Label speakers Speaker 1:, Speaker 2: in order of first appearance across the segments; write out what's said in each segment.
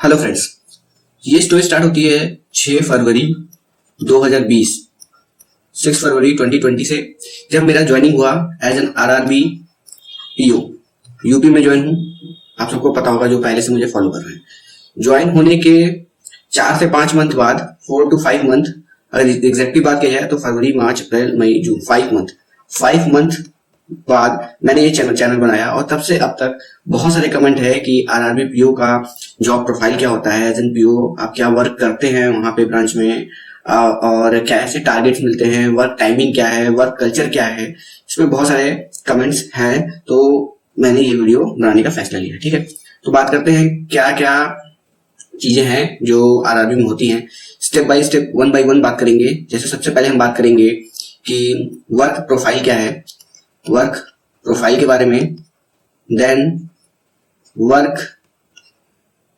Speaker 1: Hello friends, ये story start होती है 6 फरवरी 2020, 6 फरवरी 2020 से, जब मेरा ज्वाइनिंग हुआ as an RRB PO. UP में ज्वाइन हूँ, आप सबको पता होगा जो पहले से मुझे फॉलो कर रहे हैं। ज्वाइन होने के 4 से 5 मंथ बाद, 4 to 5 मंथ, अगर एग्जैक्टली बात की जाए तो फरवरी, मार्च, अप्रैल, मई, जून, 5 मंथ बाद मैंने ये चैनल बनाया और तब से अब तक बहुत सारे कमेंट है कि आरआरबी पीओ का जॉब प्रोफाइल क्या होता है, एज एन पीओ आप क्या वर्क करते हैं वहां पे ब्रांच में, और क्या ऐसे टारगेट्स मिलते हैं, वर्क टाइमिंग क्या है, वर्क कल्चर क्या है। इसमें बहुत सारे कमेंट्स हैं, तो मैंने ये वीडियो बनाने का फैसला लिया। ठीक है, तो बात करते हैं क्या क्या चीजें हैं जो आरआरबी में होती हैं। स्टेप बाय स्टेप, 1 by 1 बात करेंगे। जैसे सबसे पहले हम बात करेंगे कि वर्क प्रोफाइल क्या है, वर्क प्रोफाइल के बारे में, देन वर्क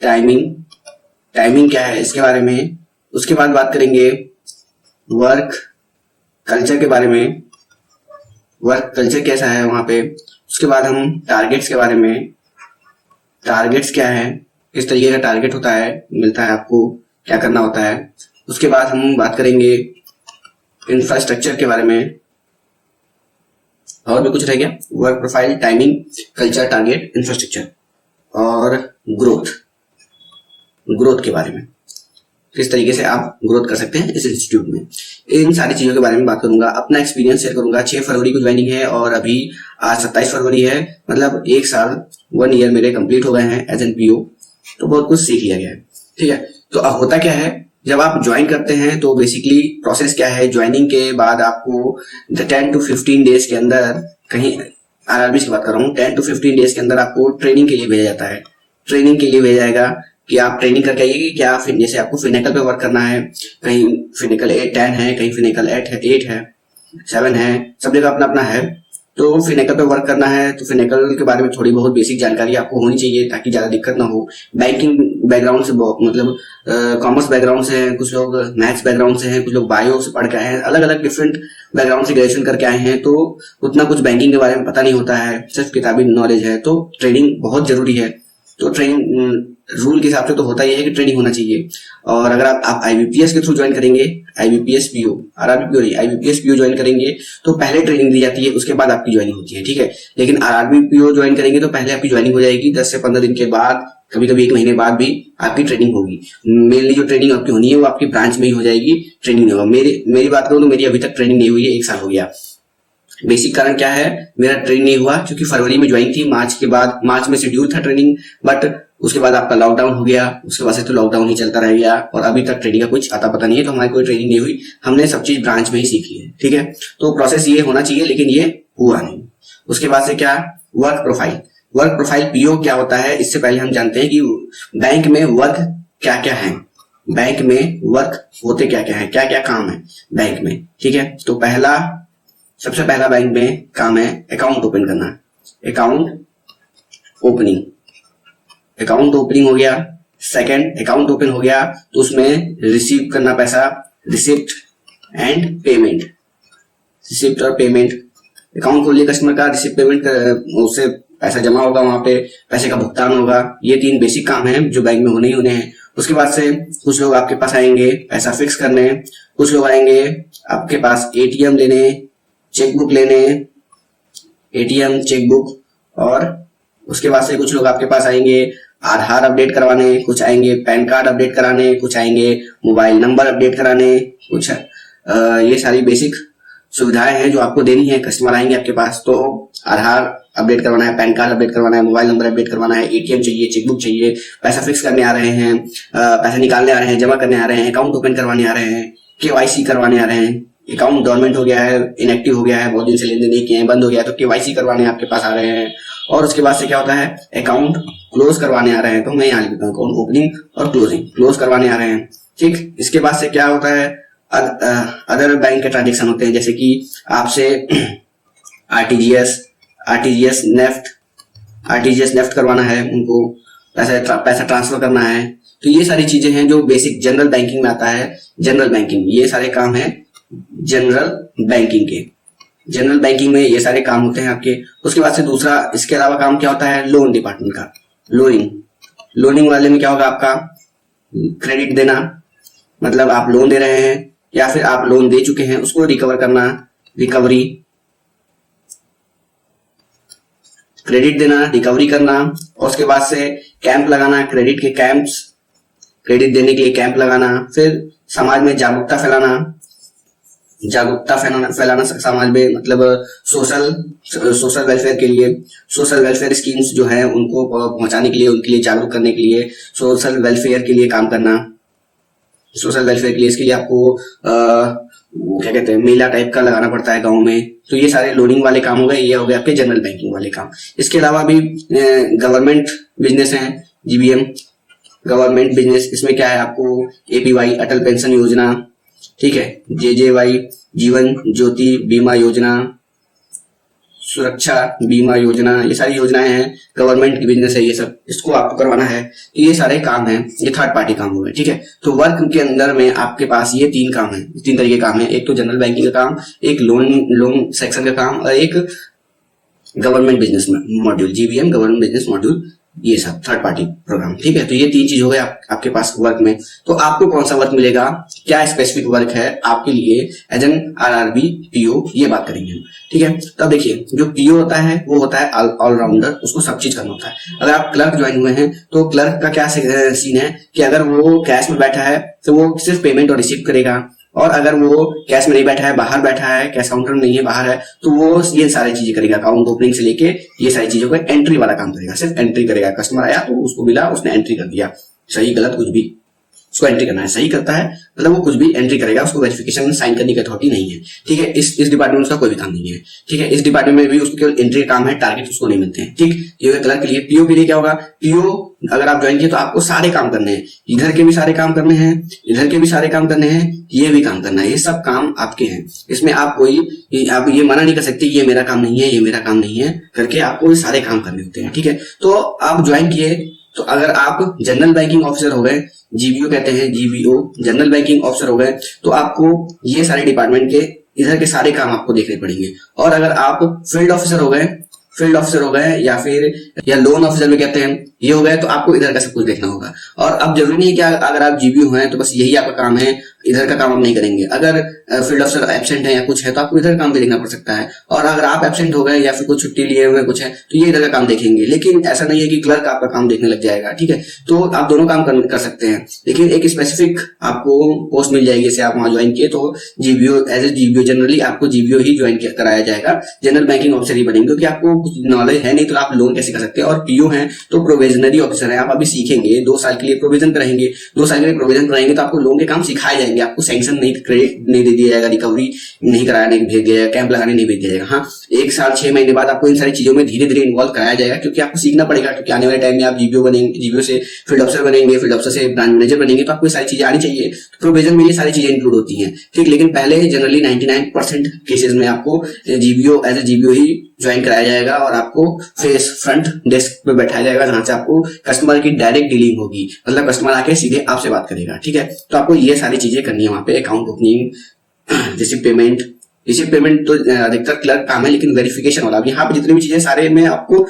Speaker 1: टाइमिंग क्या है इसके बारे में। उसके बाद बात करेंगे वर्क कल्चर के बारे में, वर्क कल्चर कैसा है वहां पे। उसके बाद हम टारगेट्स के बारे में, टारगेट्स क्या है, किस तरीके का टारगेट होता है, मिलता है आपको, क्या करना होता है। उसके बाद हम बात करेंगे इंफ्रास्ट्रक्चर के बारे में, और भी कुछ रह गया, work profile, timing, culture, target, infrastructure, और ग्रोथ के बारे में, किस तरीके से आप ग्रोथ कर सकते हैं इस इंस्टीट्यूट में। इन सारी चीजों के बारे में बात करूंगा, अपना एक्सपीरियंस शेयर करूंगा। 6 फरवरी को ज्वाइनिंग है और अभी आज 27 फरवरी है, मतलब 1 साल, 1 ईयर मेरे कंप्लीट हो गए हैं एज एन पीओ। तो बहुत कुछ सीख लिया गया है। ठीक है, तो अब होता क्या है, जब आप ज्वाइन करते हैं तो बेसिकली प्रोसेस क्या है, ज्वाइनिंग के बाद आपको 10 to 15 डेज के अंदर, कहीं आरआरबी की बात कर रहा हूँ, 10 to 15 डेज के अंदर आपको ट्रेनिंग के लिए भेजा जाता है। ट्रेनिंग के लिए भेजा जाएगा कि आप ट्रेनिंग करके आइए कि क्या, जैसे आपको फिनेकल पे वर्क करना है, कहीं फिनेकल 10 है, कहीं फिनेकल 8 है, 7 है, सब जगह अपना अपना है। तो फिनेकल पे वर्क करना है तो फिनेकल के बारे में थोड़ी बहुत बेसिक जानकारी आपको होनी चाहिए ताकि ज्यादा दिक्कत ना हो। बैंकिंग बैकग्राउंड से, मतलब कॉमर्स बैकग्राउंड से हैं, कुछ लोग मैथ्स बैकग्राउंड से हैं, कुछ लोग बायो से पढ़ के आए हैं, अलग अलग डिफरेंट बैकग्राउंड से ग्रेजुएशन करके आए हैं, तो उतना कुछ बैंकिंग के बारे में पता नहीं होता है, सिर्फ किताबी नॉलेज है। तो ट्रेनिंग बहुत जरूरी है। तो ट्रेनिंग रूल के हिसाब से तो होता ही है कि ट्रेनिंग होना चाहिए। और अगर आप आईबीपीएस के थ्रू ज्वाइन करेंगे, आईबीपीएस पीओ, आरआरबी पीओ नहीं, आईबीपीएस पीओ ज्वाइन करेंगे तो पहले ट्रेनिंग दी जाती है, उसके बाद आपकी ज्वाइनिंग होती है। ठीक है, लेकिन आरआरबी पीओ ज्वाइन करेंगे तो पहले आपकी ज्वाइनिंग हो जाएगी, 10 से 15 दिन के बाद, कभी कभी 1 महीने बाद भी आपकी ट्रेनिंग होगी। मेनली जो ट्रेनिंग आपकी होनी है वो आपकी ब्रांच में ही हो जाएगी, ट्रेनिंग नहीं होगा। मेरी बात करूँ तो मेरी अभी तक ट्रेनिंग नहीं हुई है, 1 साल हो गया। बेसिक कारण क्या है, मेरा ट्रेनिंग नहीं हुआ क्योंकि फरवरी में ज्वाइन थी, मार्च में शेड्यूल था ट्रेनिंग, बट उसके बाद आपका लॉकडाउन हो गया, उसके बाद से तो लॉकडाउन ही चलता रह गया और अभी तक ट्रेनिंग का कुछ आता पता नहीं है। तो हमारी कोई ट्रेनिंग नहीं हुई, हमने सब चीज ब्रांच में ही सीखी है। ठीक है, तो प्रोसेस ये होना चाहिए, लेकिन ये हुआ नहीं। उसके बाद से क्या, वर्क प्रोफाइल पीओ क्या होता है, इससे पहले हम जानते हैं कि बैंक में वर्क क्या क्या है, बैंक में वर्क होते क्या क्या है, क्या क्या काम है बैंक में। ठीक है, तो सबसे पहला बैंक में काम है अकाउंट ओपन करना, अकाउंट ओपनिंग हो गया। सेकंड, अकाउंट ओपन हो गया तो उसमें रिसीव करना पैसा, रिसिप्ट और पेमेंट। अकाउंट खोलिए कस्टमर का, रिसिप्ट पेमेंट, उससे पैसा जमा होगा, वहां पे पैसे का भुगतान होगा। ये 3 बेसिक काम हैं जो बैंक में होने ही होने हैं। उसके बाद से कुछ लोग आपके पास आएंगे पैसा फिक्स करने, कुछ लोग आएंगे आपके पास एटीएम लेने, चेकबुक लेने, एटीएम, चेकबुक, और उसके बाद से कुछ लोग आपके पास आएंगे आधार अपडेट करवाने, कुछ आएंगे पैन कार्ड अपडेट कराने, कुछ आएंगे मोबाइल नंबर अपडेट कराने, कुछ ये सारी बेसिक सुविधाएं हैं जो आपको देनी है। कस्टमर आएंगे आपके पास तो आधार अपडेट करवाना है, पैन कार्ड अपडेट करवाना है, मोबाइल नंबर अपडेट करवाना है, एटीएम चाहिए, चेकबुक चाहिए, पैसा फिक्स करने आ रहे हैं, पैसा निकालने आ रहे हैं, जमा करने आ रहे हैं, अकाउंट ओपन करवाने आ रहे हैं, केवाईसी करवाने आ रहे हैं। अकाउंट डोरमेंट हो गया है, इनएक्टिव हो गया है, बहुत दिन से लेन देन नहीं किए हैं, बंद हो गया है, तो केवाईसी करवाने आपके पास आ रहे हैं। और उसके बाद से क्या होता है, अकाउंट क्लोज करवाने आ रहे हैं। तो मैं यहाँ लिखता हूँ अकाउंट ओपनिंग और क्लोज करवाने आ रहे हैं। ठीक, इसके बाद से क्या होता है, अदर बैंक के ट्रांजेक्शन होते हैं, जैसे कि आपसे आरटीजीएस नेफ्ट करवाना है, उनको पैसा ट्रांसफर करना है। तो ये सारी चीजें हैं जो बेसिक जनरल बैंकिंग में आता है। जनरल बैंकिंग, ये सारे काम है जनरल बैंकिंग में ये सारे काम होते हैं आपके। उसके बाद से दूसरा, इसके अलावा काम क्या होता है, लोन डिपार्टमेंट का, लोनिंग वाले में क्या होगा आपका, क्रेडिट देना, मतलब आप लोन दे रहे हैं या फिर आप लोन दे चुके हैं उसको रिकवर करना, रिकवरी, क्रेडिट देना, रिकवरी करना, और उसके बाद से कैंप लगाना, क्रेडिट के कैंप्स, क्रेडिट देने के लिए कैंप लगाना, फिर समाज में जागरूकता फैलाना, फैलाना समाज में, मतलब सोशल वेलफेयर के लिए, सोशल वेलफेयर स्कीम्स जो है उनको पहुंचाने के लिए, उनके लिए जागरूक करने के लिए सोशल वेलफेयर के लिए काम करना। सोशल वेलफेयर के लिए इसके लिए आपको क्या कहते हैं, मेला टाइप का लगाना पड़ता है गांव में। तो ये सारे लोनिंग वाले काम हो गए, ये हो गए आपके जनरल बैंकिंग वाले काम। इसके अलावा भी गवर्नमेंट बिजनेस है, जीबीएम गवर्नमेंट बिजनेस। इसमें क्या है, आपको एपीवाई अटल पेंशन योजना, ठीक है, जेजेवाई जीवन ज्योति बीमा योजना, सुरक्षा बीमा योजना, ये सारी योजनाएं हैं, गवर्नमेंट की बिजनेस है ये सब, इसको आपको करवाना है। तो ये सारे काम हैं, ये थर्ड पार्टी काम हो गए, ठीक है। तो वर्क के अंदर में आपके पास ये तीन काम है, तीन तरीके के काम है, एक तो जनरल बैंकिंग का काम, एक लोन सेक्शन का काम, और एक government business module, GBM government business module, ये सब थर्ड पार्टी प्रोग्राम, ठीक है। तो ये तीन चीज हो गए आपके पास वर्क में। तो आपको कौन सा वर्क मिलेगा, क्या स्पेसिफिक वर्क है आपके लिए एज एन आरआरबी पीओ, ये बात करेंगे हम, ठीक है। तो अब देखिए, जो पीओ होता है वो होता है ऑलराउंडर, उसको सब चीज करना होता है। अगर आप क्लर्क ज्वाइन हुए हैं तो क्लर्क का क्या सीन है कि अगर वो कैश में बैठा है तो वो सिर्फ पेमेंट और रिसीव करेगा, और अगर वो कैश में नहीं बैठा है, बाहर बैठा है, कैश काउंटर में नहीं है, बाहर है, तो वो ये सारी चीजें करेगा, अकाउंट ओपनिंग से लेके ये सारी चीजों को एंट्री वाला काम करेगा, सिर्फ एंट्री करेगा। कस्टमर आया तो उसको मिला, उसने एंट्री कर दिया, सही गलत कुछ भी उसको एंट्री करना है, सही करता है मतलब वो कुछ भी एंट्री करेगा, उसको वेरिफिकेशन साइन करने की अथॉरिटी नहीं है, ठीक है। इस डिपार्टमेंट में उसका कोई भी काम नहीं है, ठीक है। इस डिपार्टमेंट में भी उसको केवल एंट्री का काम है, टारगेट उसको नहीं मिलते हैं, ठीक। ये क्लर्क के लिए। पीओ के लिए क्या होगा, पीओ अगर आप ज्वाइन किए तो आपको सारे काम करने हैं, इधर के भी सारे काम करने हैं, इधर के भी सारे काम करने हैं, ये भी काम करना है, ये सब काम आपके हैं। इसमें आप ये मना नहीं कर सकते ये मेरा काम नहीं है, ये मेरा काम नहीं है करके, आपको ये सारे काम करने होते हैं, ठीक है। तो आप ज्वाइन किए, तो अगर आप जनरल बैंकिंग ऑफिसर हो गए, जीबीओ कहते हैं, जीबीओ जनरल बैंकिंग ऑफिसर हो गए, तो आपको ये सारे डिपार्टमेंट के इधर के सारे काम आपको देखने पड़ेंगे। और अगर आप फील्ड ऑफिसर हो गए या लोन ऑफिसर भी कहते हैं, ये हो गए, तो आपको इधर का सब कुछ देखना होगा। और अब जरूरी नहीं है कि अगर आप जीबीओ हैं तो बस यही आपका काम है, इधर का काम आप नहीं करेंगे। अगर फील्ड ऑफिसर एब्सेंट है या कुछ है तो आपको इधर काम भी देखना पड़ सकता है, और अगर आप एब्सेंट हो गए या फिर कुछ छुट्टी लिए हुए कुछ है तो ये इधर का काम देखेंगे। लेकिन ऐसा नहीं है कि क्लर्क आपका काम देखने लग जाएगा, ठीक है। तो आप दोनों काम कर सकते हैं, लेकिन एक स्पेसिफिक आपको पोस्ट मिल जाएगी, जैसे आप वहां ज्वाइन किए तो GBO, as a GBO generally आपको जीबीओ ही ज्वाइन कराया जाएगा, जनरल बैंकिंग ऑफिसर ही बनेंगे, क्योंकि आपको कुछ नॉलेज है नहीं तो आप लोन कैसे कर सकते हैं। और पीओ है तो प्रोविजनरी ऑफिसर है, आप अभी सीखेंगे, 2 साल के लिए प्रोविजन कराएंगे, 2 साल के लिए प्रोविजन कराएंगे तो आपको लोन के काम सिखाए जाएंगे, आपको सैंक्शन नहीं, क्रेडिट नहीं दे दिया जाएगा, रिकवरी नहीं कराया नहीं भेज दिया जाएगा, कैंप लगाने नहीं भेज दिया जाएगा। हाँ, 1 साल 6 महीने बाद आपको इन सारी चीजों में धीरे धीरे इन्वॉल्व कराया जाएगा, क्योंकि आपको सीखना पड़ेगा, क्योंकि आने वाले टाइम में आप जीबीओ बनेंगे, जीबीओ से फील्ड ऑफिसर बनेंगे, फील्ड ऑफिसर से ब्रांच मैनेजर बनेंगे, तो आपको सारी चीजें आनी चाहिए। तो प्रोविजन में ये सारी चीजें इंक्लूड होती हैं, ठीक। लेकिन पहले जनरली 99% केसेस में आपको जीबीओ एज ए जीबीओ ही ज्वाइन कराया जाएगा, और आपको फ्रंट डेस्क पे बैठाया जाएगा, जहां से आपको कस्टमर की डायरेक्ट डीलिंग होगी, मतलब कस्टमर आके सीधे आपसे बात करेगा, ठीक है। तो आपको ये सारी चीजें करनी है वहां पे, अकाउंट ओपनिंग, रिसिप्ट पेमेंट तो अधिकतर क्लर्क काम है, लेकिन वेरिफिकेशन वाला, यहाँ पे जितनी भी चीजें सारे में आपको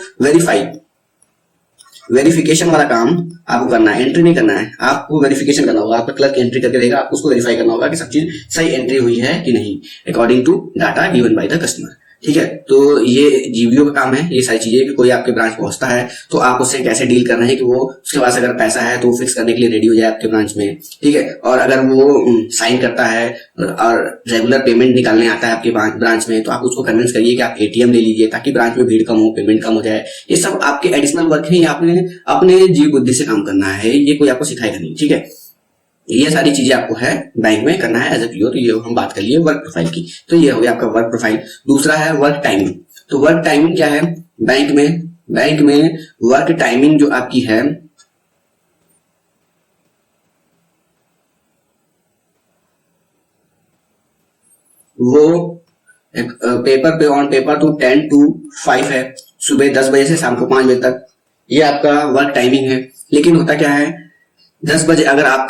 Speaker 1: वेरिफिकेशन वाला काम आपको करना है, एंट्री नहीं करना है, आपको वेरिफिकेशन करना होगा। आपका क्लर्क एंट्री करके देगा, आपको उसको वेरीफाई करना होगा कि सब चीज सही एंट्री हुई है कि नहीं, according to data given by the customer, ठीक है। तो ये जीबीओ का काम है, ये सारी चीजें, कि कोई आपके ब्रांच पहुंचता है तो आप उससे कैसे डील कर रहे हैं कि वो उसके पास अगर पैसा है तो वो फिक्स करने के लिए रेडी हो जाए आपके ब्रांच में, ठीक है। और अगर वो साइन करता है और रेगुलर पेमेंट निकालने आता है आपके ब्रांच में, तो आप उसको कन्विंस करिए कि आप एटीएम ले लीजिए, ताकि ब्रांच में भीड़ कम हो, पेमेंट कम हो जाए। ये सब आपके एडिशनल वर्क है, आपने अपने जीव बुद्धि से काम करना है, ये कोई आपको सिखाएगा नहीं, ठीक है। ये सारी चीजें आपको है बैंक में करना है एज ए पीओ। तो ये हम बात कर लिए वर्क प्रोफाइल की, तो ये हो गया आपका वर्क प्रोफाइल। दूसरा है वर्क टाइमिंग। तो वर्क टाइमिंग क्या है बैंक में वर्क टाइमिंग जो आपकी है, वो पेपर पे ऑन पेपर तो 10 to 5 है, सुबह 10 बजे से शाम को 5 बजे तक, ये आपका वर्क टाइमिंग है। लेकिन होता क्या है, 10 बजे अगर आप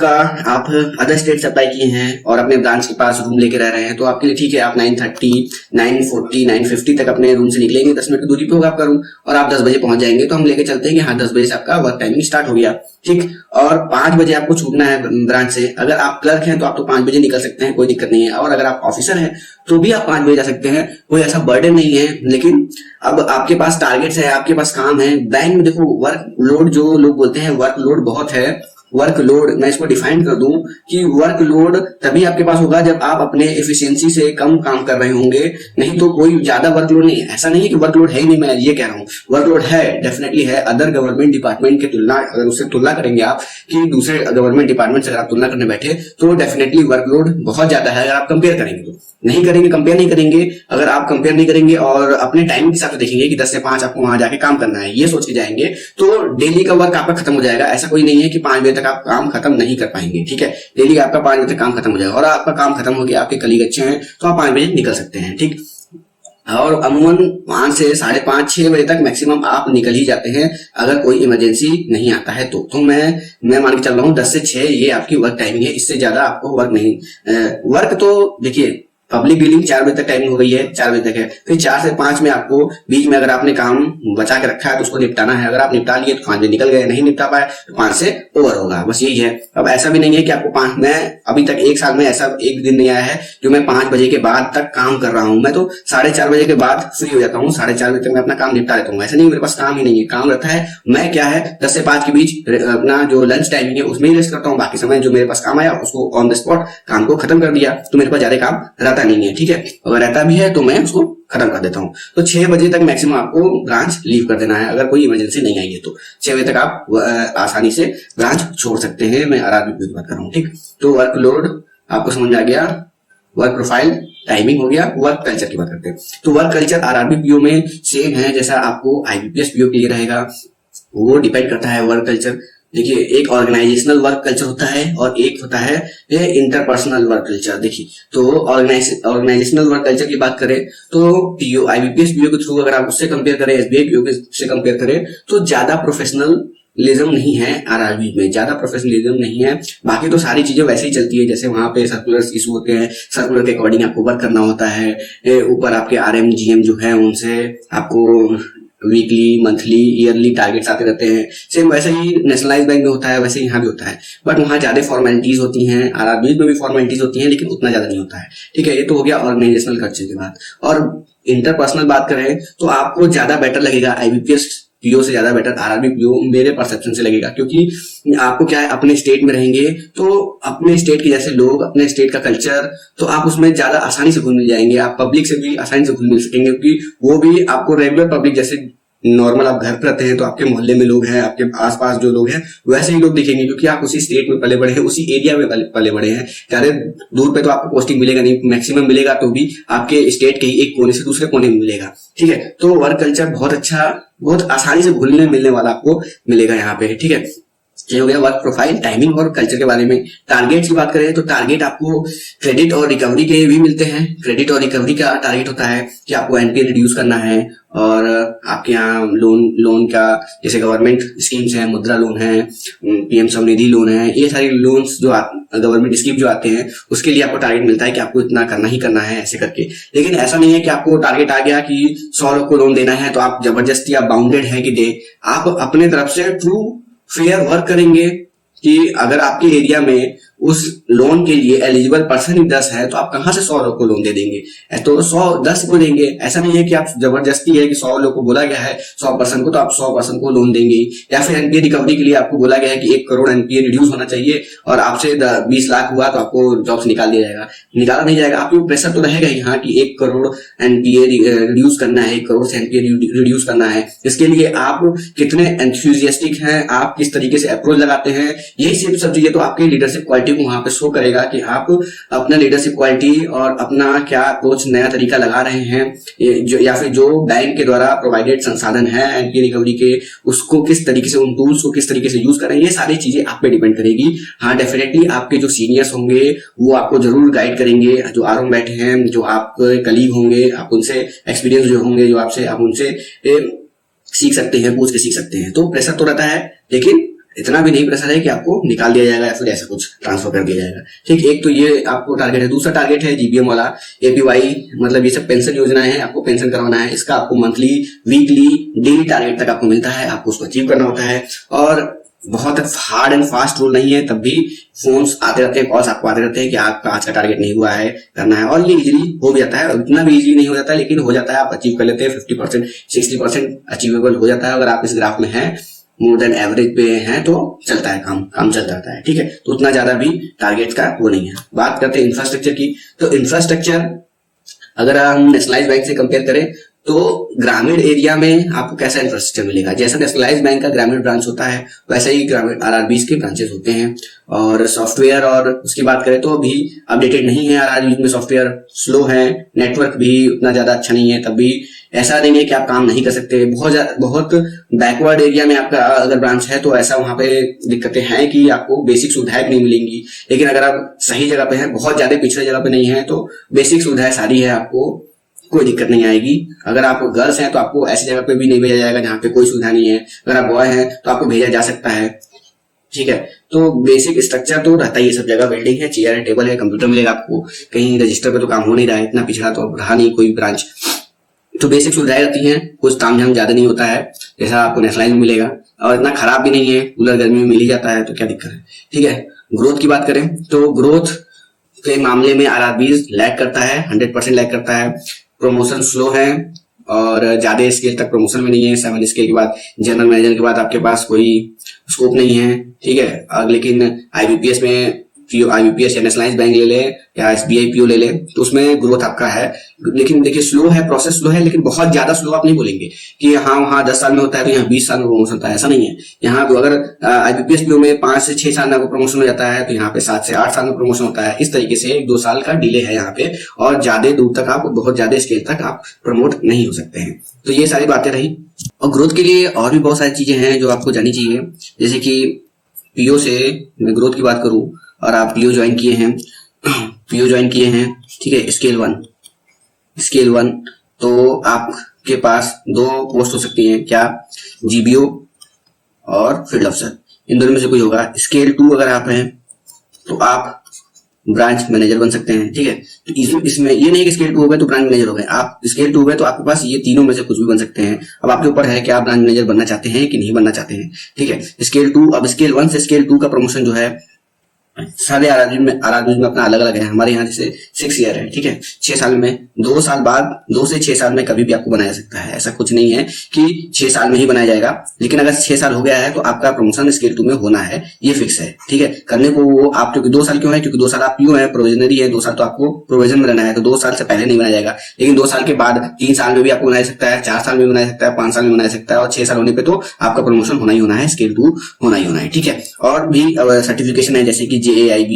Speaker 1: अदर स्टेट से अप्लाई किए हैं और अपने ब्रांच के पास रूम लेके रह रहे हैं तो आपके लिए ठीक है। आप 9:30, 9:40, 9:50 तक अपने रूम से निकलेंगे, 10 मिनट की दूरी पे होगा आपका रूम, और आप 10 बजे पहुंच जाएंगे। तो हम लेके चलते हैं कि हाँ 10 बजे से आपका वर्क टाइमिंग स्टार्ट हो गया, ठीक। और 5 बजे आपको छूटना है ब्रांच से। अगर आप क्लर्क हैं तो आप तो 5 बजे निकल सकते हैं, कोई दिक्कत नहीं है। और अगर आप ऑफिसर हैं तो भी आप 5 बजे जा सकते हैं, कोई ऐसा बर्डन नहीं है। लेकिन अब आपके पास टारगेट्स है, आपके पास काम है। बैंक में देखो वर्क लोड, जो लोग बोलते हैं वर्क लोड बहुत है, वर्कलोड मैं इसको डिफाइन कर दूं कि वर्कलोड तभी आपके पास होगा जब आप अपने एफिशिएंसी से कम काम कर रहे होंगे, नहीं तो कोई ज्यादा वर्कलोड नहीं है। ऐसा नहीं है कि वर्कलोड है ही नहीं, मैं ये कह रहा हूँ वर्कलोड है, डेफिनेटली है। अदर गवर्नमेंट डिपार्टमेंट की तुलना, अगर उससे तुलना करेंगे आप कि दूसरे गवर्नमेंट डिपार्टमेंट से अगर आप तुलना करने बैठे तो डेफिनेटली वर्कलोड बहुत ज्यादा है। अगर आप कंपेयर करेंगे तो नहीं करेंगे, कंपेयर नहीं करेंगे। अगर आप कंपेयर नहीं करेंगे और अपने टाइम के हिसाब से देखेंगे कि 10 से 5 आपको वहां जाके काम करना है, ये सोच के जाएंगे तो डेली का वर्क आपका खत्म हो जाएगा। ऐसा कोई नहीं है कि 5 बजे तक आप काम खत्म नहीं कर पाएंगे, ठीक है। डेली आपका 5 बजे तक काम खत्म हो जाएगा और आपका काम खत्म हो गया, आपके कलीग अच्छे हैं तो आप 5 बजे निकल सकते हैं, ठीक। और अमूमन 5 से 5:30, 6 बजे तक मैक्सिमम आप निकल ही जाते हैं अगर कोई इमरजेंसी नहीं आता है तो मैं मान के चल रहा हूँ 10 से 6 ये आपकी वर्क टाइमिंग है। इससे ज्यादा आपको वर्क नहीं, वर्क तो देखिए पब्लिक डीलिंग 4 बजे तक टाइमिंग हो गई है, 4 बजे तक है। फिर 4 से 5 में आपको बीच में अगर आपने काम बचा के रखा है तो उसको निपटाना है। अगर आप निपटा लिए तो 5 बजे निकल गए, नहीं निपटा पाए तो 5 से ओवर होगा, बस यही है। अब ऐसा भी नहीं है कि आपको 5, मैं अभी तक 1 साल में ऐसा एक दिन नहीं आया है जो मैं 5 बजे के बाद तक काम कर रहा हूँ। मैं तो 4:30 बजे के बाद फ्री हो जाता हूँ, 4:30 बजे तक मैं अपना काम निपटा लेता हूँ। ऐसा नहीं मेरे पास काम ही नहीं है, काम रहता है। मैं क्या है 10 से 5 के बीच अपना जो लंच टाइमिंग है उसमें ही रेस्ट करता हूँ। बाकी समय जो मेरे पास काम आया उसको ऑन द स्पॉट काम को खत्म कर दिया, तो मेरे पास ज्यादा काम रहता नहीं है, ठीक है। अगर रहता भी है तो मैं उसको खत्म कर देता हूँ। तो 6 बजे तक मैक्सिमम आपको ब्रांच लीव कर देना है अगर कोई इमरजेंसी नहीं आई है तो 6 बजे तक आप आसानी से ब्रांच छोड़ सकते हैं। मैं आरआरबी की बात कर रहा हूँ, ठीक। तो वर्कलोड आपको समझ आ गया, वर्क प्रोफाइल टाइमिंग हो गया। वर्क कल्चर की बात करते हैं तो वर्क कल्चर आरआरबी पीओ में सेम है जैसा आपको आईबीपीएस पीओ के लिए रहेगा। वो डिपेंड करता है वर्क कल्चर। देखिए एक ऑर्गेनाइजेशनल वर्क कल्चर होता है और एक होता है इंटरपर्सनल वर्क कल्चर। देखिए तो ऑर्गेनाइजेशनल वर्क कल्चर की बात करें तो पीओ आईबीपीएस पीओ के थ्रू अगर आप उससे कंपेयर करें, एसबीआई पीओ से कंपेयर करें तो ज्यादा प्रोफेशनलिज्म नहीं है आरआरबी में, ज्यादा प्रोफेशनलिज्म नहीं है। बाकी तो सारी चीजें वैसे ही चलती है जैसे वहां पे सर्कुलर इशू होते हैं, सर्कुलर के अकॉर्डिंग आपको वर्क करना होता है। ऊपर आपके आरएम जीएम जो है उनसे आपको वीकली, मंथली, ईयरली टारगेट्स आते रहते हैं। सेम वैसे ही नेशनलाइज बैंक में होता है, वैसे यहाँ भी होता है, बट वहाँ ज्यादा फॉर्मेलिटीज होती हैं। आरआरबी में भी फॉर्मेलिटीज होती हैं लेकिन उतना ज्यादा नहीं होता है, ठीक है। ये तो हो गया ऑर्गेनाइजेशनल कल्चर की बात। और इंटरपर्सनल बात करें तो आपको ज्यादा बेटर लगेगा आईबीपीएस पीओ से ज्यादा बेटर आरआरबी पीओ मेरे परसेप्शन से लगेगा, क्योंकि आपको क्या है अपने स्टेट में रहेंगे तो अपने स्टेट के जैसे लोग, अपने स्टेट का कल्चर, तो आप उसमें ज्यादा आसानी से घुल मिल जाएंगे। आप पब्लिक से भी आसानी से घुल मिल सकेंगे क्योंकि वो भी आपको रेगुलर पब्लिक जैसे नॉर्मल आप घर पर रहते हैं तो आपके मोहल्ले में लोग हैं, आपके आसपास जो लोग हैं वैसे ही लोग दिखेंगे क्योंकि आप उसी स्टेट में पले बड़े हैं, उसी एरिया में पले बड़े हैं। ज्यादा दूर पे तो आपको पोस्टिंग मिलेगा नहीं, मैक्सिमम मिलेगा तो भी आपके स्टेट के ही एक कोने से दूसरे कोने में मिलेगा, ठीक है। तो वर्क कल्चर बहुत अच्छा, बहुत आसानी से घुलने मिलने वाला आपको मिलेगा यहाँ पे, ठीक है। ये हो गया वर्क प्रोफाइल, टाइमिंग और कल्चर के बारे में। टारगेट की बात करें तो टारगेट आपको क्रेडिट और रिकवरी के भी मिलते हैं। क्रेडिट और रिकवरी का टारगेट होता है कि आपको एनपीए रिड्यूस करना है और आपके यहाँ लोन का जैसे गवर्नमेंट स्कीम्स हैं, मुद्रा लोन है, पीएम स्वनिधि लोन है, ये सारी लोन्स जो गवर्नमेंट स्कीम जो आते हैं उसके लिए आपको टारगेट मिलता है कि आपको इतना करना ही करना है ऐसे करके। लेकिन ऐसा नहीं है कि आपको टारगेट आ गया कि 100 लोग को लोन देना है तो आप जबरदस्ती आप बाउंडेड है कि दे। आप अपने तरफ से ट्रू फेयर वर्क करेंगे कि अगर आपके एरिया में उस लोन के लिए एलिजिबल पर्सन ही 10 है तो आप कहां से 100 लोग को लोन दे देंगे? तो 10 को देंगे। ऐसा नहीं है कि आप जबरदस्ती है कि 100 लोग को बोला गया है 100% को तो आप 100% को लोन देंगे। या फिर एनपीए रिकवरी के लिए आपको बोला गया है कि 1 करोड़ एनपीए रिड्यूस होना चाहिए और आपसे 20 लाख हुआ तो आपको जॉब से निकाल दिया जाएगा। निकाला नहीं जाएगा, आपके प्रेशर तो रहेगा ही हाँ कि 1 करोड़ एनपीए रिड्यूस करना है, 1 करोड़ से एनपीए रिड्यूस करना है। इसके लिए आप कितने एंथुसियास्टिक हैं, आप किस तरीके से अप्रोच लगाते हैं, यही सब चीजें तो आपके लीडरशिप क्वालिटी को वहां पे शो करेगा कि आप अपना लीडरशिप क्वालिटी और अपना क्या अप्रोच, नया तरीका लगा रहे हैं या फिर जो बैंक के द्वारा प्रोवाइडेड संसाधन है एनपीए रिकवरी के, उसको किस तरीके से, उन टूल्स को किस तरीके से यूज करें, ये सारी चीजें आप पे डिपेंड करेगी। हाँ डेफिनेटली आपके जो सीनियर्स होंगे वो आपको जरूर गाइड करेंगे, जो आर में बैठे हैं, जो आपके कलीग होंगे, आप उनसे एक्सपीरियंस जो होंगे जो आपसे, आप उनसे सीख सकते हैं, पूछ के सीख सकते हैं। तो प्रेशर तो रहता है लेकिन इतना भी नहीं प्रेशर है कि आपको निकाल दिया जाएगा या फिर ऐसा कुछ ट्रांसफर कर दिया जाएगा। ठीक, एक तो ये आपको टारगेट है। दूसरा टारगेट है जीबीएम वाला, एपीवाई, मतलब ये सब पेंशन योजना है, आपको पेंशन करवाना है। इसका आपको मंथली, वीकली, डेली टारगेट तक आपको मिलता है, आपको उसको अचीव करना होता है। और बहुत हार्ड एंड फास्ट रूल नहीं है, तब भी फोन्स आते रहते हैं, कॉल्स आपको आते रहते हैं कि आपका आज का टारगेट नहीं हुआ है, करना है। और ये इजीली हो भी जाता है, इतना भी इजी नहीं हो जाता, लेकिन हो जाता है, आप अचीव कर लेते हैं। 50%, 60% अचीवेबल हो जाता है। अगर आप इस ग्राफ में हैं, मोर देन एवरेज पे हैं, तो चलता है, काम चल जाता है। ठीक है, तो उतना ज्यादा भी टारगेट का वो नहीं है। बात करते हैं इंफ्रास्ट्रक्चर की, तो इंफ्रास्ट्रक्चर अगर हम नेशनलाइज बैंक से कंपेयर करें तो ग्रामीण एरिया में आपको कैसा इंफ्रास्ट्रक्चर मिलेगा। जैसा नेशनलाइज बैंक का ग्रामीण ब्रांच होता है, वैसा ही ग्रामीण आरआरबीज के ब्रांचेस होते हैं। और सॉफ्टवेयर और उसकी बात करें तो अभी अपडेटेड नहीं है आरआरबीज में, सॉफ्टवेयर स्लो है, नेटवर्क भी उतना ज्यादा अच्छा नहीं है। तब भी ऐसा नहीं है कि आप काम नहीं कर सकते। बहुत बैकवर्ड एरिया में आपका अगर ब्रांच है तो ऐसा वहां पे दिक्कतें हैं कि आपको बेसिक सुविधाएं नहीं मिलेंगी। लेकिन अगर आप सही जगह पे हैं, बहुत ज्यादा पिछड़े जगह पे नहीं है, तो बेसिक सुविधाएं सारी है, आपको कोई दिक्कत नहीं आएगी। अगर आप गर्ल्स हैं तो आपको ऐसी जगह पे भी नहीं भेजा जाएगा जहाँ पे कोई सुविधा नहीं है। अगर आप बॉय हैं तो आपको भेजा जा सकता है। ठीक है, तो बेसिक स्ट्रक्चर तो रहता ही है सब जगह। बिल्डिंग है, चेयर है, टेबल है, कंप्यूटर मिलेगा आपको। कहीं रजिस्टर पे तो काम हो नहीं रहा है, इतना पिछड़ा तो रहा नहीं कोई ब्रांच। तो बेसिक सुविधाएं रहती हैं, कुछ तामझाम ज्यादा नहीं होता है जैसा आपको नेशनलाइज में मिलेगा। और इतना खराब भी नहीं है, कूलर गर्मी में मिल ही जाता है, तो क्या दिक्कत है। ठीक है, ग्रोथ की बात करें तो ग्रोथ के मामले में आरआरबीज लैग करता है, 100% लैग करता है। प्रमोशन स्लो है और ज्यादा स्केल तक प्रमोशन में नहीं है। 7 स्केल के बाद, जनरल मैनेजर के बाद आपके पास कोई स्कोप नहीं है। ठीक है, लेकिन आईबीपीएस में आईबीपीएस या नेशनलाइज बैंक ले ले या एसबीआई पीओ ले ले तो उसमें ग्रोथ आपका है। लेकिन देखिए स्लो है, प्रोसेस स्लो है, लेकिन बहुत ज्यादा स्लो आप नहीं बोलेंगे कि हाँ वहाँ 10 साल में होता है तो यहाँ 20 साल में प्रमोशन होता है, ऐसा नहीं है। यहाँ अगर आईबीपीएस पीओ में 5 से 6 साल में प्रमोशन हो जाता है तो यहाँ पे 7 से 8 साल में प्रमोशन होता है। इस तरीके से 1-2 साल का डिले है यहाँ पे, और ज्यादा दूर तक आप, बहुत ज्यादा स्केल तक आप प्रमोट नहीं हो सकते हैं। तो ये सारी बातें रही। और ग्रोथ के लिए और भी बहुत सारी चीजें हैं जो आपको जानी चाहिए। जैसे कि पीओ से मैं ग्रोथ की बात करूं और आप पीओ ज्वाइन किए हैं, ठीक है, स्केल 1 तो आपके पास 2 पोस्ट हो सकती हैं, क्या, जीबीओ और फील्ड अफसर, इन दोनों में से कोई होगा। स्केल 2 अगर आप हैं तो आप ब्रांच मैनेजर बन सकते हैं। ठीक है, तो इसमें ये नहीं कि स्केल 2 हो गए तो ब्रांच मैनेजर हो गए। आप स्केल 2 है तो आपके पास ये तीनों में से कुछ भी बन सकते हैं। अब आपके ऊपर है कि आप ब्रांच मैनेजर बनना चाहते हैं कि नहीं बनना चाहते हैं। ठीक है, स्केल 2, अब स्केल 1 से स्केल 2 का प्रमोशन जो है सारे आरआरबी में अपना अलग अलग है। हमारे यहाँ जैसे 6 ईयर है, ठीक है, 6 साल में, 2 साल बाद, 2 से 6 साल में कभी भी आपको बनाया जा सकता है। ऐसा कुछ नहीं है कि 6 साल में ही बनाया जाएगा। लेकिन अगर 6 साल हो गया है तो आपका प्रमोशन स्केल 2 में होना है, ये फिक्स है। ठीक है, करने को वो आप, क्योंकि 2 साल क्यों है, क्योंकि 2 साल आप पीओ है, प्रोविजनरी है, 2 साल तो आपको प्रोविजन में रहना है, तो 2 साल से पहले नहीं बनाया जाएगा। लेकिन 2 साल के बाद 3 साल में भी आपको बनाया सकता है, 4 साल में बनाया सकता है, 5 साल में बनाया सकता है, और 6 साल होने पे तो आपका प्रमोशन होना ही होना है, स्केल 2 होना ही होना है। ठीक है, और भी सर्टिफिकेशन है जैसे कि JAIB,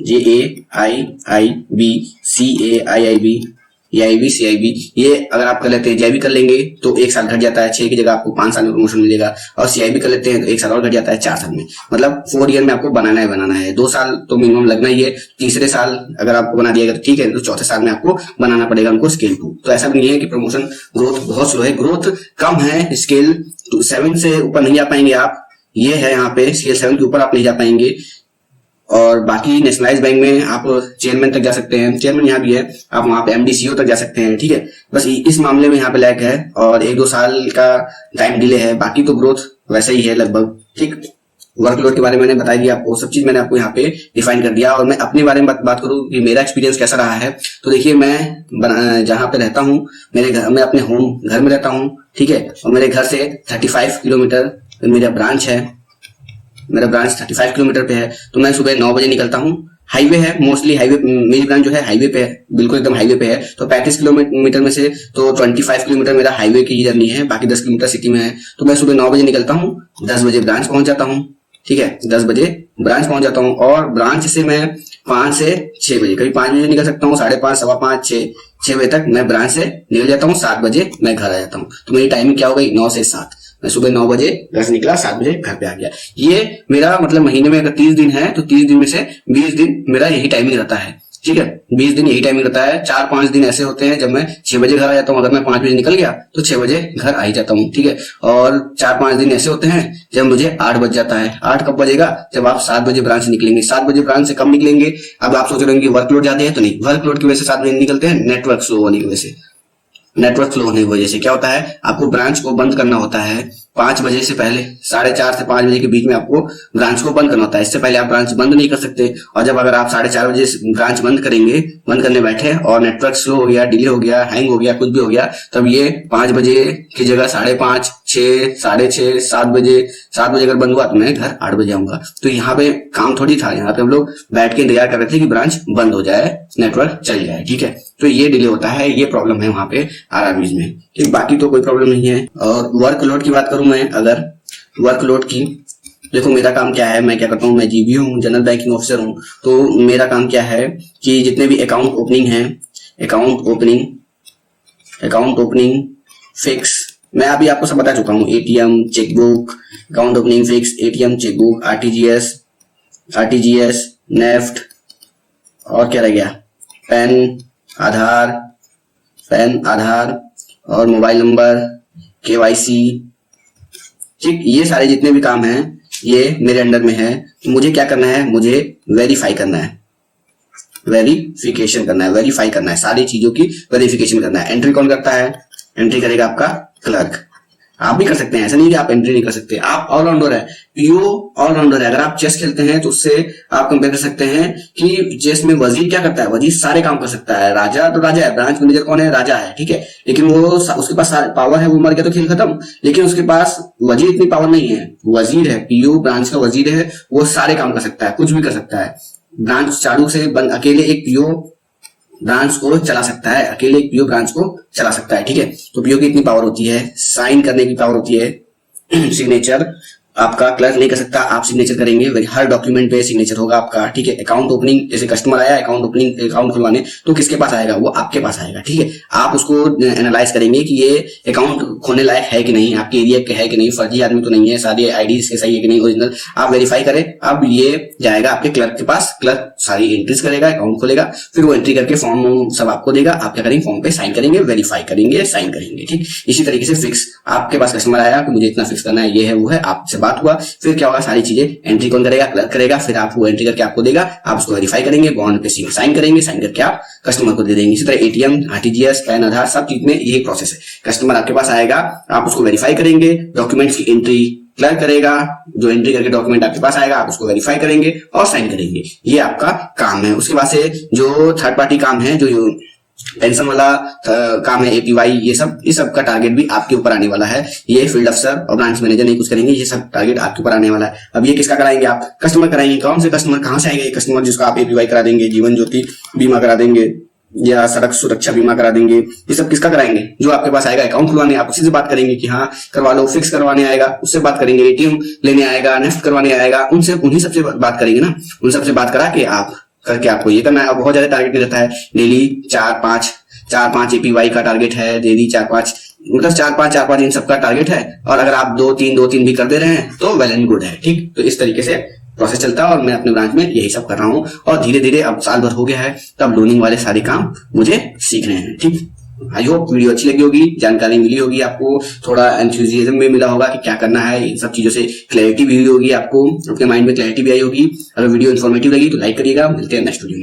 Speaker 1: CAIIB, EIB, CIB, ये अगर आप कर लेते हैं, JIB कर लेंगे तो 1 साल घट जाता है, 6 की जगह आपको 5 साल में प्रमोशन मिलेगा। और CIB कर लेते हैं तो 1 साल और घट जाता है, 4 साल में। मतलब 4 ईयर में आपको बनाना है। 2 साल तो मिनिमम लगना ही है। तीसरे साल अगर आपको बना दिया गया तो ठीक है, तो चौथे साल में आपको बनाना पड़ेगा उनको स्केल 2। तो ऐसा भी नहीं है कि प्रमोशन ग्रोथ बहुत स्लो है, ग्रोथ कम है। स्केल 7 से ऊपर नहीं जा पाएंगे आप, ये है यहाँ पे, स्केल 7 के ऊपर आप नहीं जा पाएंगे। और बाकी नेशनलाइज बैंक में आप चेयरमैन तक जा सकते हैं, चेयरमैन यहाँ भी है, आप वहां पे MD/CO तक जा सकते हैं। ठीक है, बस इस मामले में यहाँ पे लैग है और 1-2 साल का टाइम डिले है। बाकी तो ग्रोथ वैसे ही है लगभग। ठीक, वर्कलोड के बारे में मैंने बता दिया आपको, सब चीज मैंने आपको यहाँ पे डिफाइन कर दिया। और मैं अपने बारे में बात करूँ कि मेरा एक्सपीरियंस कैसा रहा है, तो देखिए मैं जहाँ पे रहता हूँ, मेरे घर में, अपने होम घर में रहता हूँ। ठीक है, और मेरे घर से 35 किलोमीटर मेरा ब्रांच है, मेरा ब्रांच 35 किलोमीटर पे है। तो मैं सुबह 9 बजे निकलता हूँ। हाईवे है, मोस्टली हाईवे, मेरी ब्रांच जो है हाईवे पे है, बिल्कुल एकदम हाईवे पे है। तो 35 किलोमीटर में से तो 25 किलोमीटर मेरा हाईवे की जर्नी है, बाकी 10 किलोमीटर सिटी में है। तो मैं सुबह 9 बजे निकलता हूँ, 10 बजे ब्रांच पहुंच जाता हूँ। ठीक है, 10 बजे ब्रांच पहुंच जाता हूँ। और ब्रांच से मैं 5 से 6 बजे, कभी 5 बजे निकल सकता हूँ, 5:30, 5:15, 6 बजे तक मैं ब्रांच से निकल जाता हूँ। 7 बजे मैं घर आ जाता हूँ। तो मेरी टाइमिंग क्या हो गई, 9 से 7। मैं सुबह 9 बजे घर से निकला, 7 बजे घर पे आ गया। ये मेरा मतलब महीने में अगर 30 दिन है तो 30 दिन में से 20 दिन मेरा यही टाइमिंग रहता है। ठीक है, 20 दिन यही टाइमिंग रहता है। 4-5 दिन ऐसे होते हैं जब मैं 6 बजे घर आ जाता हूँ, अगर मैं 5 बजे निकल गया तो 6 बजे घर आ ही जाता हूँ, ठीक है। और 4-5 दिन ऐसे होते हैं जब मुझे 8 बज जाता है। 8 कब बजेगा? जब आप 7 बजे ब्रांच से निकलेंगे। 7 बजे ब्रांच से कब निकलेंगे? अब आप सोच रहे होंगे वर्कलोड ज्यादा है, तो नहीं, वर्कलोड की वजह से 7 बजे निकलते हैं, नेटवर्क स्लो होने की वजह से। नेटवर्क स्लो होने की वजह से क्या होता है, आपको ब्रांच को बंद करना होता है 5 बजे से पहले। 4:30 से 5 बजे के बीच में आपको ब्रांच को बंद करना होता है। इससे पहले आप ब्रांच बंद नहीं कर सकते। और जब अगर आप 4:30 बजे ब्रांच बंद करेंगे, बंद करने बैठे और नेटवर्क स्लो हो गया, डिले हो गया, हैंग हो गया, कुछ भी हो गया, तब ये 5 बजे की जगह 5:30, 6, 6:30, 7 बजे, 7 बजे अगर बंद हुआ तो मैं घर 8 बजे आऊंगा। तो यहाँ पे काम थोड़ी था, यहाँ पे हम लोग बैठ के इंतजार कर रहे थे कि ब्रांच बंद हो जाए, नेटवर्क चल जाए, ठीक है। तो ये डिले होता है, ये प्रॉब्लम है वहां पे आरआरबीज में, ठीक। बाकी तो कोई प्रॉब्लम नहीं है। और वर्कलोड की बात करूं मैं, अगर वर्कलोड की, देखो मेरा काम क्या है, मैं क्या करता हूँ, मैं जीबी हूँ, जनरल बैंकिंग ऑफिसर हूँ। तो मेरा काम क्या है कि जितने भी अकाउंट ओपनिंग है, अकाउंट ओपनिंग फिक्स, मैं अभी आपको सब बता चुका हूँ। ATM, chequebook, account opening fix, ATM, chequebook, RTGS, NEFT, और क्या रह गया, पैन, आधार और मोबाइल नंबर, केवाईसी, ठीक। ये सारे जितने भी काम हैं ये मेरे अंडर में है। तो मुझे क्या करना है, मुझे वेरीफाई करना है, वेरीफिकेशन करना है, वेरीफाई करना है, सारी चीजों की वेरिफिकेशन करना है। एंट्री कौन करता है? एंट्री करेगा आपका क्लर्क। आप भी कर सकते हैं, ऐसा नहीं कि आप एंट्री नहीं कर सकते। आप ऑलराउंडर है, पीओ ऑलराउंडर है। अगर आप चेस खेलते हैं तो उससे आप कंपेयर कर सकते हैं कि चेस में वजीर क्या करता है, वजीर सारे काम कर सकता है। राजा तो राजा है, ब्रांच मैनेजर कौन है? राजा है, ठीक है। लेकिन वो उसके पास पावर है, वो मर गया तो खेल खत्म। लेकिन उसके पास वजीर इतनी पावर नहीं है, वजीर है, पीओ ब्रांच का वजीर है, वो सारे काम कर सकता है, कुछ भी कर सकता है। ब्रांच चालू से बंद अकेले एक पीओ ब्रांच को चला सकता है, अकेले एक पीओ ब्रांच को चला सकता है, ठीक है। तो पीओ की इतनी पावर होती है, साइन करने की पावर होती है, सिग्नेचर आपका क्लर्क नहीं कर सकता, आप सिग्नेचर करेंगे, हर डॉक्यूमेंट पे सिग्नेचर होगा आपका, ठीक है। अकाउंट ओपनिंग, जैसे कस्टमर आया अकाउंट ओपनिंग, अकाउंट खुलवाने, तो किसके पास आएगा? वो आपके पास आएगा, ठीक है। आप उसको एनालाइज करेंगे कि ये अकाउंट खोलने लायक है कि नहीं, आपके एरिया के है कि नहीं, फर्जी आदमी तो नहीं है, सारी आईडी इसके सही है कि नहीं, ओरिजिनल, आप वेरीफाई करें। अब ये जाएगा आपके क्लर्क के पास, क्लर्क सारी एंट्रीज करेगा, अकाउंट खोलेगा, फिर वो एंट्री करके फॉर्म सब आपको देगा। आप क्या करेंगे, फॉर्म पे साइन करेंगे, वेरीफाई करेंगे, साइन करेंगे, ठीक। इसी तरीके से फिक्स, आपके पास कस्टमर आया कि मुझे इतना फिक्स करना है, ये है वो है, आपसे बात हुआ, फिर क्या होगा, सारी चीजें एंट्री कौन करेगा? क्लर्क करेगा। फिर आप वो एंट्री करके आपको देगा, आप उसको वेरीफाई करेंगे, बॉन्ड पे साइन करेंगे, साइन करके आप कस्टमर को दे देंगे। इसी तरह एटीएम, आरटीजीएस, पैन, आधार, सब चीज में यही प्रोसेस है। कस्टमर आपके पास आएगा, आप उसको वेरीफाई करेंगे, डॉक्यूमेंट्स की एंट्री क्लर्क करेगा, जो एंट्री करके डॉक्यूमेंट आपके पास आएगा आप उसको वेरीफाई करेंगे और साइन करेंगे। ये आपका काम है। उसके बाद से जो थर्ड पार्टी काम है, जो पेंशन वाला काम है, एपीवाई, ये सब का टारगेट भी आपके ऊपर आने वाला है। ये फील्ड अफसर और ब्रांच मैनेजर नहीं कुछ करेंगे, ये सब टारगेट आपके ऊपर आने वाला है। अब ये किसका कराएंगे? आप कस्टमर कराएंगे। कौन से कस्टमर, कहां से आएंगे? कस्टमर जिसको आप एपीवाई करा देंगे, जीवन ज्योति बीमा करा देंगे या सड़क सुरक्षा बीमा करा देंगे। ये सब किसका कराएंगे? जो आपके पास आएगा अकाउंट खुलवाने, आप उसी से बात करेंगे कि हाँ करवा लो। फिक्स करवाने आएगा, उससे बात करेंगे। एटीएम लेने आएगा, नेफ्ट करवाने आएगा, उन्हीं सबसे बात करेंगे ना। उन सबसे बात करा के आप करके आपको ये करना है। बहुत ज्यादा टारगेट नहीं रहता है, डेली 4-5 एपीवाई का टारगेट है, डेली 4-5, मतलब 4-5 इन सबका टारगेट है। और अगर आप 2-3 भी कर दे रहे हैं तो वेल एंड गुड है, ठीक। तो इस तरीके से प्रोसेस चलता है और मैं अपने ब्रांच में यही सब कर रहा हूँ। और धीरे धीरे अब साल भर हो गया है, तब लोनिंग वाले सारे काम मुझे सीखने हैं, ठीक। आई होप वीडियो अच्छी लगी होगी, जानकारी मिली होगी, आपको थोड़ा एंथुसियाज्म भी मिला होगा कि क्या करना है। इन सब चीजों से क्लैरिटी भी हुई होगी, आपको अपने माइंड में क्लैरिटी भी आई होगी। अगर वीडियो इन्फॉर्मेटिव लगी तो लाइक करिएगा। मिलते हैं नेक्स्ट वीडियो में।